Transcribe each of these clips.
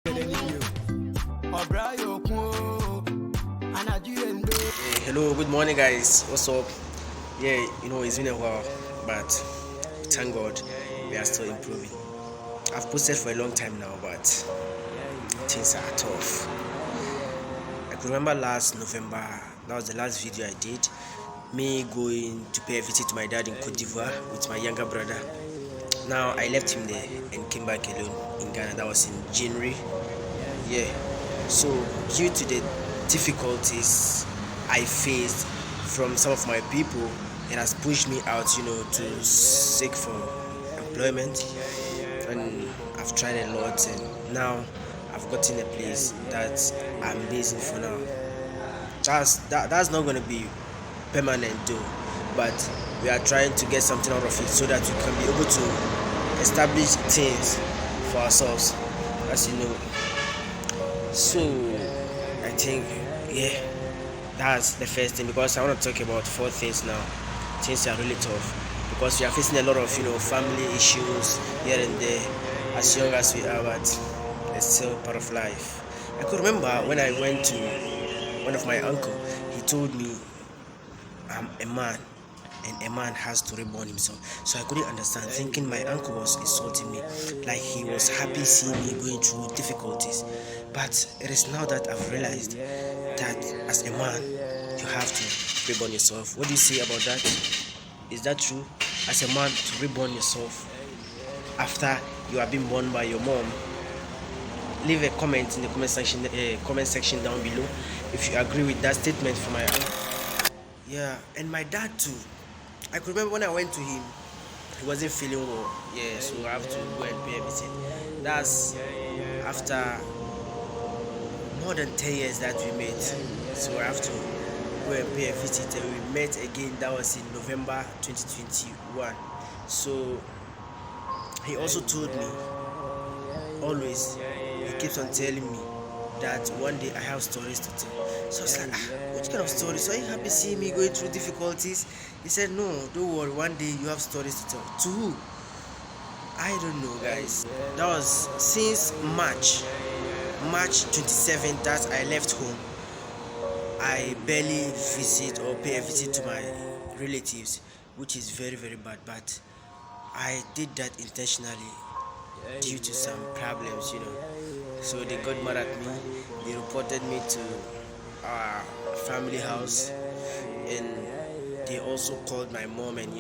Hello, good morning, guys. What's up? Yeah, it's been a while, but thank God we are still improving. I've posted for a long time now, but things are tough. I could remember last November, that was the last video I did, me going to pay a visit to my dad in Cote d'Ivoire with my younger brother. Now I left him there and came back alone in Ghana. That was in January. Yeah, so due to the difficulties I faced from some of my people, it has pushed me out, to seek for employment, and I've tried a lot, and now I've gotten a place that I'm based in for now. That's not going to be permanent though, but we are trying to get something out of it so that we can be able to establish things for ourselves, as you know. So I think, that's the first thing, because I want to talk about 4 things now. Things are really tough because we are facing a lot of family issues here and there, as young as we are, but it's still part of life. I could remember when I went to one of my uncle. He told me I'm a man and a man has to reborn himself. So I couldn't understand, thinking my uncle was insulting me, like he was happy seeing me going through difficulties. But it is now that I've realized that as a man you have to reborn yourself. What do you say about that? Is that true? As a man, to reborn yourself after you have been born by your mom? Leave a comment in the comment section down below if you agree with that statement from my uncle. Yeah, and my dad too. I could remember when I went to him, he wasn't feeling well. Yeah, so I have to go and pay a visit. That's after more than 10 years that we met. So I have to go and pay a visit, and we met again. That was in November 2021. So he also told me, always, he keeps on telling me that one day I have stories to tell. So I was like, what kind of stories? So are you happy seeing me going through difficulties? He said, no, don't worry, one day you have stories to tell. To who? I don't know, guys. That was since March 27th that I left home. I barely visit or pay a visit to my relatives, which is very, very bad. But I did that intentionally due to some problems, So they got mad at me. They reported me to our family house, and they also called my mom and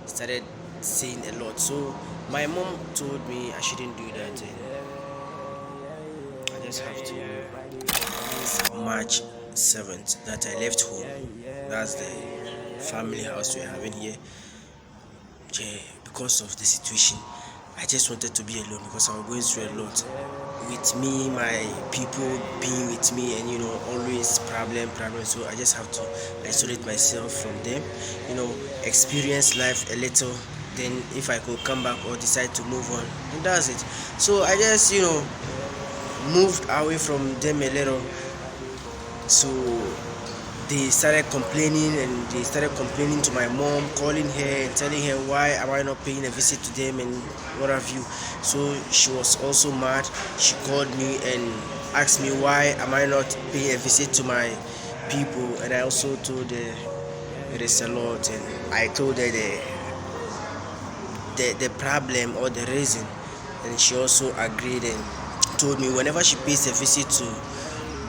started saying a lot. So my mom told me I shouldn't do that, and I just have to. March 7th that I left home. That's the family house we're having here. Yeah, because of the situation, I just wanted to be alone because I was going through a lot. With me, my people being with me, and always problem. So I just have to isolate myself from them, experience life a little. Then if I could come back or decide to move on, and that's it. So I just moved away from them a little. So they started complaining, and they started complaining to my mom, calling her and telling her, why am I not paying a visit to them and what have you. So she was also mad. She called me and asked me, why am I not paying a visit to my people. And I also told her it is a lot, and I told her the problem or the reason, and she also agreed and told me whenever she pays a visit to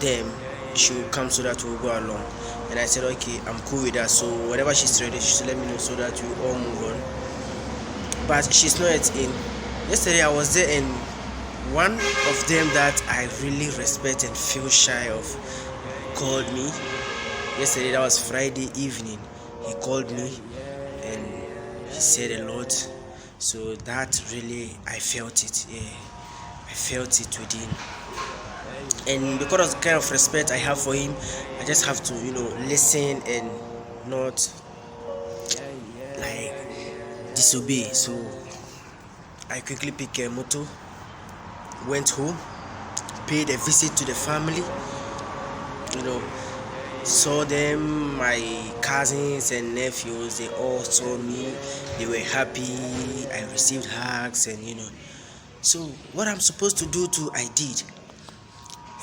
them, she will come so that we'll go along. And I said, okay, I'm cool with that. So whenever she's ready, she should let me know so that we all move on. But she's not yet in. Yesterday I was there, and one of them that I really respect and feel shy of called me. Yesterday, that was Friday evening, he called me and he said a lot. So that really, I felt it. Yeah, I felt it within. And because of the kind of respect I have for him, I just have to listen and not like disobey. So I quickly picked a motor, went home, paid a visit to the family, saw them, my cousins and nephews. They all saw me, they were happy. I received hugs, and so what I'm supposed to do too, I did.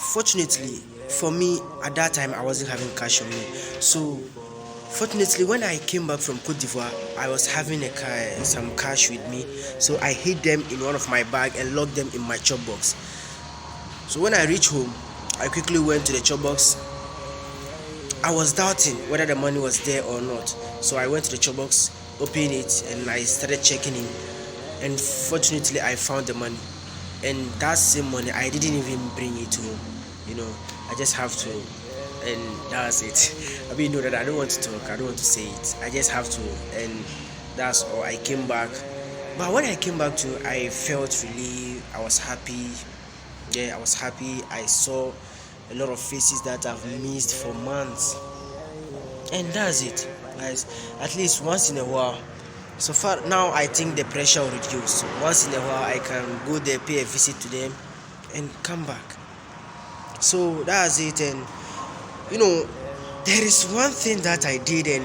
fortunately for me at that time, I wasn't having cash on me. So fortunately, when I came back from Cote d'Ivoire, I was having some cash with me. So I hid them in one of my bag and locked them in my chop box. So when I reached home, I quickly went to the chop box. I was doubting whether the money was there or not. So I went to the chop box, opened it, and I started checking in. And fortunately, I found the money. And that same money, I didn't even bring it home. I just have to, and that's it. I mean, that I don't want to talk, I don't want to say it. I just have to, and that's all. I came back, but when I came back to, I felt relieved. I was happy. Yeah, I was happy. I saw a lot of faces that I've missed for months, and that's it, guys. At least once in a while. So far now, I think the pressure will reduce. So once in a while, I can go there, pay a visit to them, and come back. So that's it. And there is one thing that I did, and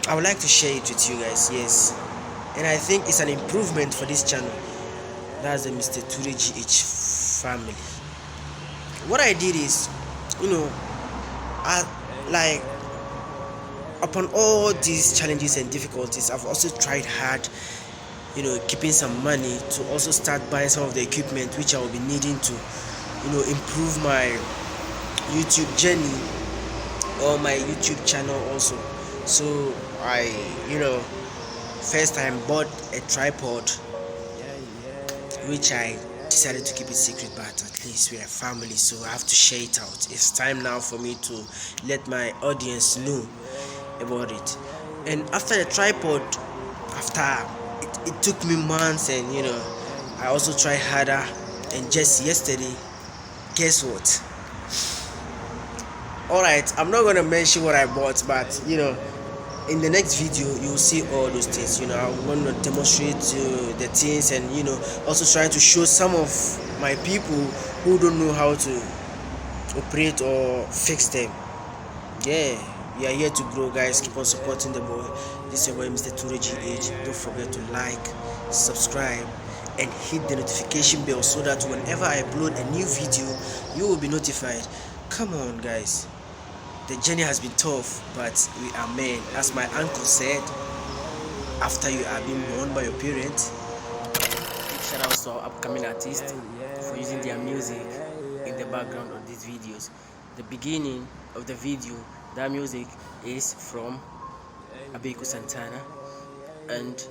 I would like to share it with you guys. Yes, and I think it's an improvement for this channel. That's the Mr.TourayGh family. What I did is, I like upon all these challenges and difficulties, I've also tried hard, keeping some money to also start buying some of the equipment which I will be needing to, improve my YouTube journey or my YouTube channel also. So I, first time bought a tripod, which I decided to keep it secret, but at least we are family, so I have to share it out. It's time now for me to let my audience know about it. And after the tripod, it took me months, and I also tried harder, and just yesterday, guess what? Alright, I'm not gonna mention what I bought, but in the next video you'll see all those things. I'm going to demonstrate the things, and also trying to show some of my people who don't know how to operate or fix them. Yeah, we are here to grow, guys. Keep on supporting the boy. This is your boy Mr.TourayGh. Don't forget to like, subscribe, and hit the notification bell so that whenever I upload a new video, you will be notified. Come on, guys. The journey has been tough, but we are men. As my uncle said, after you are being born by your parents. Big shout out to our upcoming artists for using their music in the background of these videos. The beginning of the video, that music is from Abiku Santana, and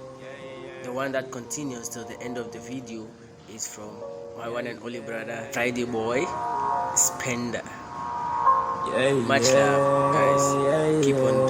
the one that continues till the end of the video is from my one and only brother, Friday Boy Spender. Much love, guys. Keep on